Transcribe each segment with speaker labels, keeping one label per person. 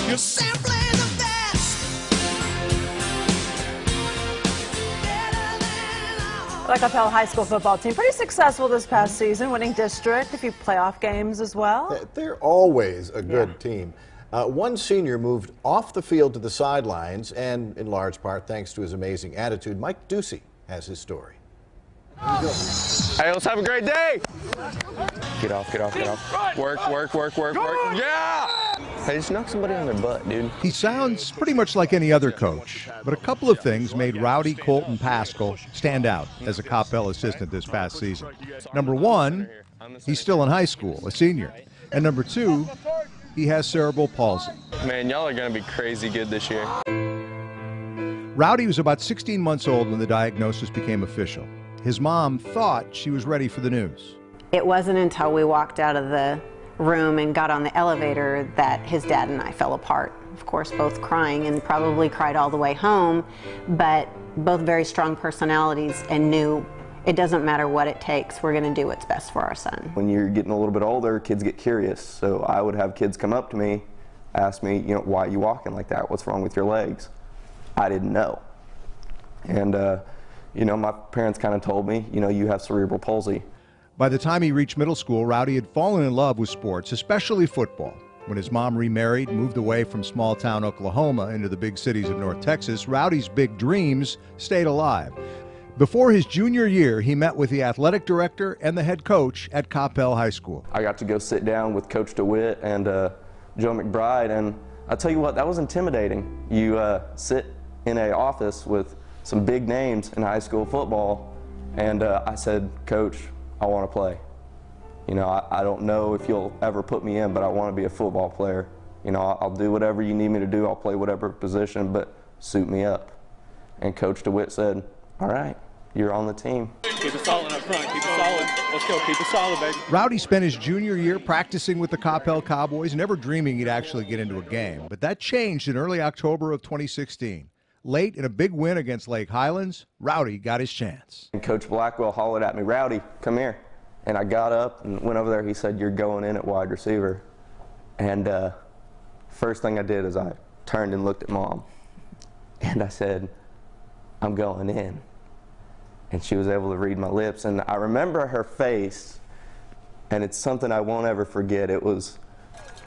Speaker 1: You're simply the best.
Speaker 2: The Coppell High School football team pretty successful this past season, winning district, a few playoff games as well.
Speaker 3: They're always a good team. One senior moved off the field to the sidelines, and in large part thanks to his amazing attitude. Mike Ducey has his story.
Speaker 4: Hey, let's have a great day. Get off, get off, get off. Work, work, work, work, work. Yeah! Hey, just knock somebody on their butt, dude.
Speaker 5: He sounds pretty much like any other coach, but a couple of things made Rowdy Colton Paschal stand out as a Coppell assistant this past season. Number one, he's still in high school, a senior. And number two, he has cerebral palsy.
Speaker 4: Man, y'all are going to be crazy good this year.
Speaker 5: Rowdy was about 16 months old when the diagnosis became official. His mom thought she was ready for the news.
Speaker 6: It wasn't until we walked out of the room and got on the elevator that his dad and I fell apart. Of course, both crying, and probably cried all the way home, but both very strong personalities and knew it doesn't matter what it takes, we're going to do what's best for our son.
Speaker 7: When you're getting a little bit older, kids get curious. So I would have kids come up to me, ask me, you know, why are you walking like that? What's wrong with your legs? I didn't know. And, you know, my parents kind of told me, you know, you have cerebral palsy.
Speaker 5: By the time he reached middle school, Rowdy had fallen in love with sports, especially football. When his mom remarried and moved away from small-town Oklahoma into the big cities of North Texas, Rowdy's big dreams stayed alive. Before his junior year, he met with the athletic director and the head coach at Coppell High School.
Speaker 7: I got to go sit down with Coach DeWitt and Joe McBride, and I'll tell you what, that was intimidating. You sit in an office with some big names in high school football, and I said, Coach, I want to play. You know, I don't know if you'll ever put me in, but I want to be a football player. You know, I'll do whatever you need me to do. I'll play whatever position, but suit me up. And Coach DeWitt said, all right, you're on the team.
Speaker 8: Keep it solid up front. Keep it solid. Let's go. Keep it solid, baby.
Speaker 5: Rowdy spent his junior year practicing with the Coppell Cowboys, never dreaming he'd actually get into a game. But that changed in early October of 2016. Late in a big win against Lake Highlands, Rowdy got his chance.
Speaker 7: And Coach Blackwell hollered at me, Rowdy, come here. And I got up and went over there. He said, you're going in at wide receiver. And first thing I did is I turned and looked at Mom. And I said, I'm going in. And she was able to read my lips. And I remember her face, and it's something I won't ever forget.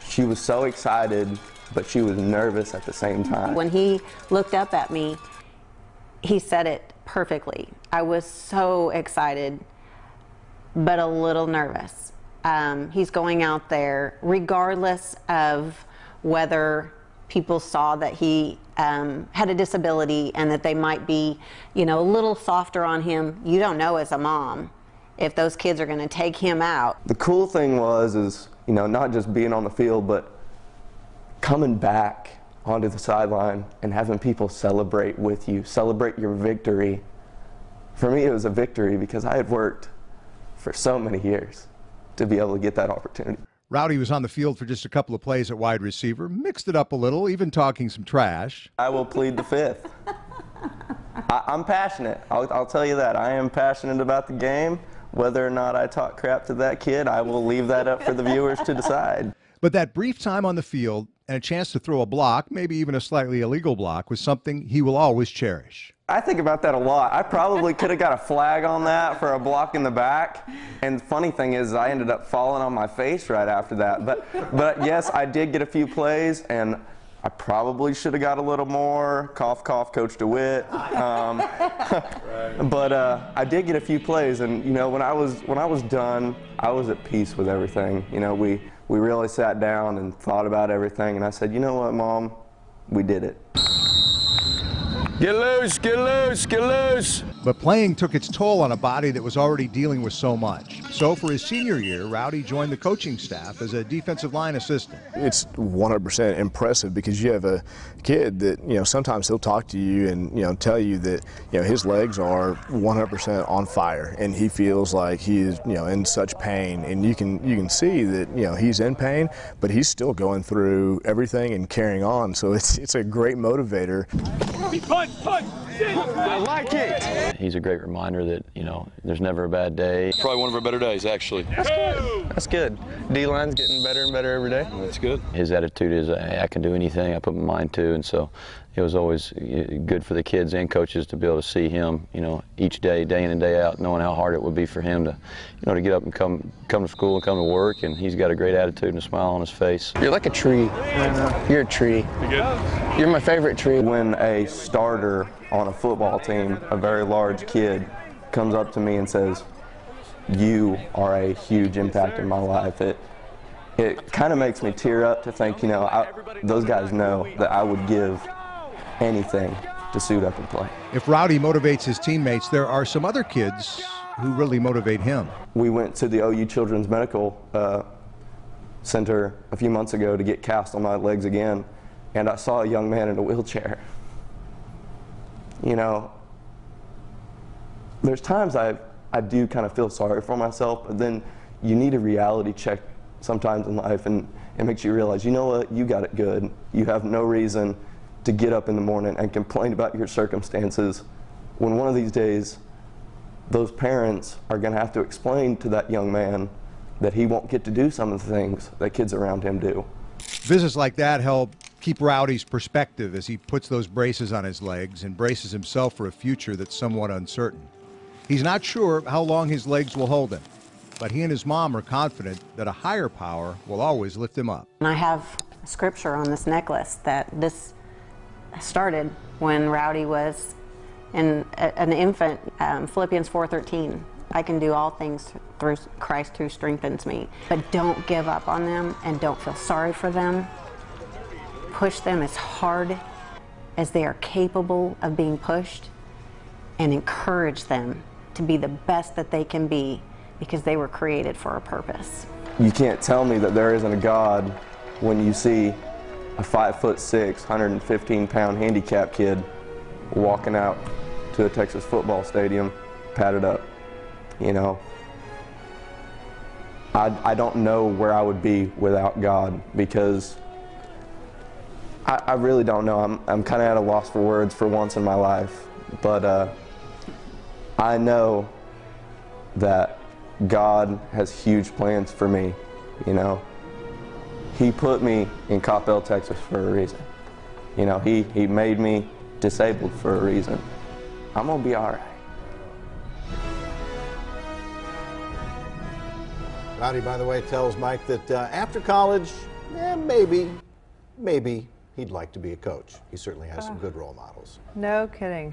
Speaker 7: She was so excited, but she was nervous at the same time.
Speaker 6: When he looked up at me, he said it perfectly. I was so excited, but a little nervous. He's going out there, regardless of whether people saw that he had a disability and that they might be, you know, a little softer on him. You don't know as a mom if those kids are going to take him out.
Speaker 7: The cool thing is, you know, not just being on the field, but coming back onto the sideline and having people celebrate with you, celebrate your victory. For me, it was a victory because I had worked for so many years to be able to get that opportunity.
Speaker 5: Rowdy was on the field for just a couple of plays at wide receiver, mixed it up a little, even talking some trash.
Speaker 7: I will plead the fifth. I'm passionate. I'll tell you that. I am passionate about the game. Whether or not I talk crap to that kid, I will leave that up for the viewers to decide.
Speaker 5: But that brief time on the field and a chance to throw a block, maybe even a slightly illegal block, was something he will always cherish.
Speaker 7: I think about that a lot. I probably could have got a flag on that for a block in the back. And the funny thing is, I ended up falling on my face right after that. But yes, I did get a few plays, and I probably should have got a little more. Cough, cough, Coach DeWitt. But I did get a few plays, and you know, when I was done, I was at peace with everything. You know, we really sat down and thought about everything, and I said, you know what, Mom, we did it.
Speaker 4: Get loose, get loose, get loose.
Speaker 5: But playing took its toll on a body that was already dealing with so much. So for his senior year, Rowdy joined the coaching staff as a defensive line assistant.
Speaker 9: It's 100% impressive because you have a kid that, you know, sometimes he'll talk to you and, you know, tell you that, you know, his legs are 100% on fire and he feels like he is, you know, in such pain. And you can see that, you know, he's in pain, but he's still going through everything and carrying on. So it's a great motivator.
Speaker 4: I like it.
Speaker 10: he's a great reminder that, you know, there's never a bad day.
Speaker 11: Probably one of our better days, actually.
Speaker 4: That's good. That's good. D-line's getting better and better every day.
Speaker 11: That's good.
Speaker 10: His attitude is, hey, I can do anything I put my mind to, and so it was always good for the kids and coaches to be able to see him, you know, each day, day in and day out, knowing how hard it would be for him to, you know, to get up and come to school and come to work, and he's got a great attitude and a smile on his face.
Speaker 4: You're like a tree. You're a tree.
Speaker 11: You good?
Speaker 4: You're my favorite tree.
Speaker 7: When a starter on a football team, a very large kid, comes up to me and says, "You are a huge impact in my life," it kind of makes me tear up to think, you know, those guys know that I would give anything to suit up and play.
Speaker 5: If Rowdy motivates his teammates, there are some other kids who really motivate him.
Speaker 7: We went to the OU Children's Medical Center a few months ago to get cast on my legs again, and I saw a young man in a wheelchair. You know, there's times I do kind of feel sorry for myself, but then you need a reality check sometimes in life, and it makes you realize, you know what, you got it good. You have no reason to get up in the morning and complain about your circumstances when one of these days those parents are going to have to explain to that young man that he won't get to do some of the things that kids around him do.
Speaker 5: Visits like that help keep Rowdy's perspective as he puts those braces on his legs and braces himself for a future that's somewhat uncertain. He's not sure how long his legs will hold him, but he and his mom are confident that a higher power will always lift him up.
Speaker 6: And I have scripture on this necklace that this started when Rowdy was an infant. Philippians 4:13. I can do all things through Christ who strengthens me. But don't give up on them and don't feel sorry for them. Push them as hard as they are capable of being pushed, and encourage them to be the best that they can be, because they were created for a purpose.
Speaker 7: You can't tell me that there isn't a God when you see a 5'6", 115-pound handicapped kid walking out to a Texas football stadium padded up. You know, I don't know where I would be without God, because I really don't know. I'm kind of at a loss for words for once in my life, but I know that God has huge plans for me, you know. He put me in Coppell, Texas for a reason. You know, he made me disabled for a reason. I'm gonna be all right.
Speaker 3: Rowdy, by the way, tells Mike that after college, maybe he'd like to be a coach. He certainly has some good role models.
Speaker 2: No kidding.